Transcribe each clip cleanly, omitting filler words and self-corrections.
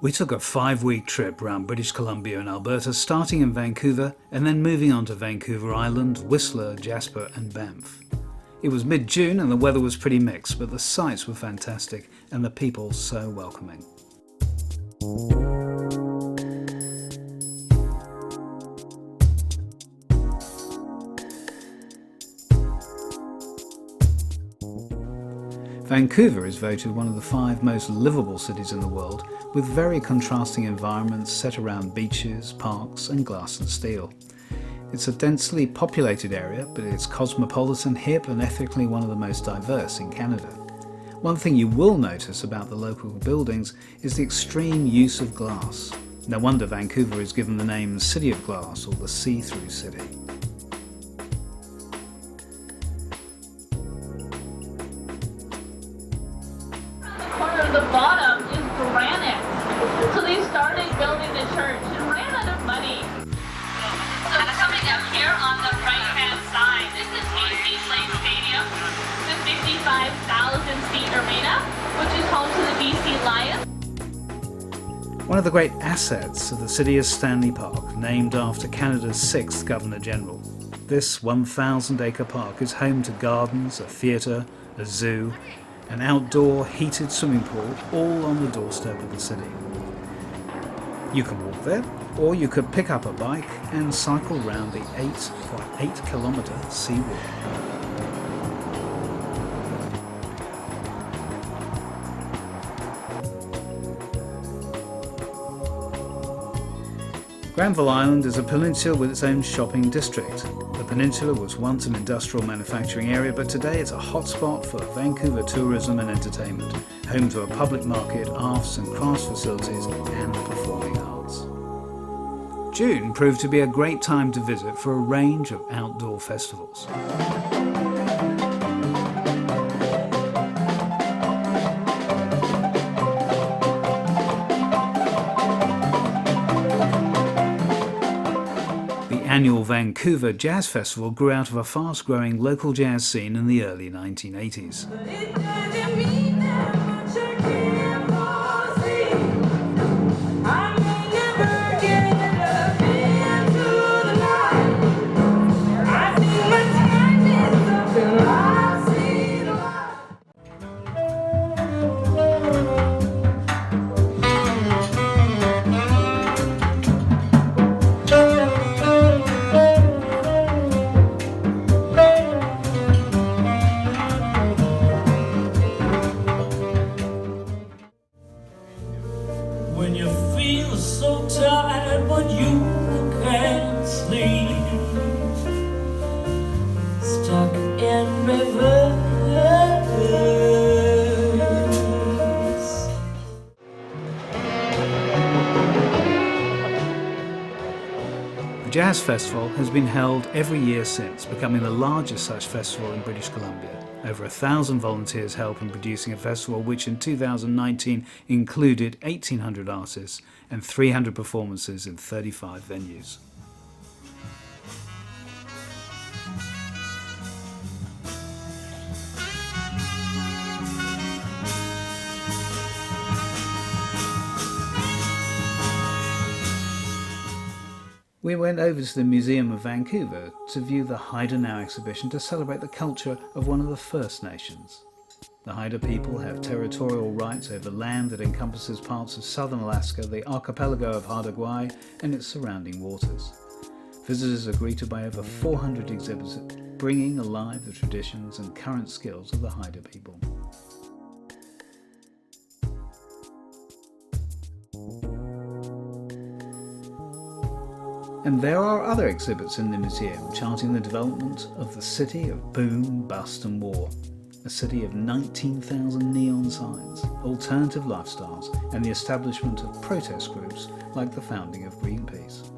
We took a 5-week trip around British Columbia and Alberta, starting in Vancouver and then moving on to Vancouver Island, Whistler, Jasper and Banff. It was mid-June and the weather was pretty mixed, but the sights were fantastic and the people so welcoming. Vancouver is voted one of the 5 most livable cities in the world, with very contrasting environments set around beaches, parks and glass and steel. It's a densely populated area, but it's cosmopolitan, hip and ethnically one of the most diverse in Canada. One thing you will notice about the local buildings is the extreme use of glass. No wonder Vancouver is given the name City of Glass or the See-Through City. The bottom is granite. So they started building the church and ran out of money. So coming up here on the right-hand side, this is BC Slade Stadium, the 55,000 seat arena, which is home to the BC Lions. One of the great assets of the city is Stanley Park, named after Canada's 6th Governor-General. This 1,000-acre park is home to gardens, a theatre, a zoo, an outdoor heated swimming pool, all on the doorstep of the city. You can walk there, or you could pick up a bike and cycle round the 8.8-kilometre seawall. Granville Island is a peninsula with its own shopping district. The peninsula was once an industrial manufacturing area, but today it's a hotspot for Vancouver tourism and entertainment, home to a public market, arts and crafts facilities and the performing arts. June proved to be a great time to visit for a range of outdoor festivals. The annual Vancouver Jazz Festival grew out of a fast-growing local jazz scene in the early 1980s. When you feel so tired but you can't sleep, stuck in reverse. The Jazz Festival has been held every year since, becoming the largest such festival in British Columbia. Over 1,000 volunteers help in producing a festival which in 2019 included 1,800 artists and 300 performances in 35 venues. We went over to the Museum of Vancouver to view the Haida Now exhibition to celebrate the culture of one of the First Nations. The Haida people have territorial rights over land that encompasses parts of southern Alaska, the archipelago of Haida Gwaii and its surrounding waters. Visitors are greeted by over 400 exhibits bringing alive the traditions and current skills of the Haida people. And there are other exhibits in the museum charting the development of the city of boom, bust and war. A city of 19,000 neon signs, alternative lifestyles and the establishment of protest groups like the founding of Greenpeace.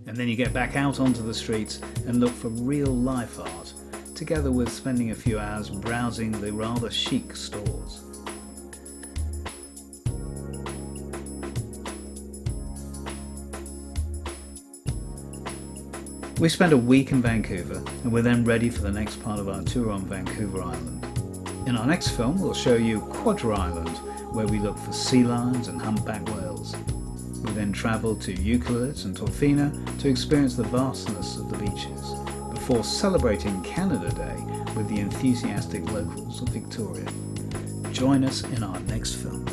And then you get back out onto the streets and look for real life art, together with spending a few hours browsing the rather chic stores. We spent a week in Vancouver and were then ready for the next part of our tour on Vancouver Island. In our next film, we'll show you Quadra Island, where we look for sea lions and humpback whales. We then travel to Eucalyptus and Tofina to experience the vastness of the beaches, before celebrating Canada Day with the enthusiastic locals of Victoria. Join us in our next film.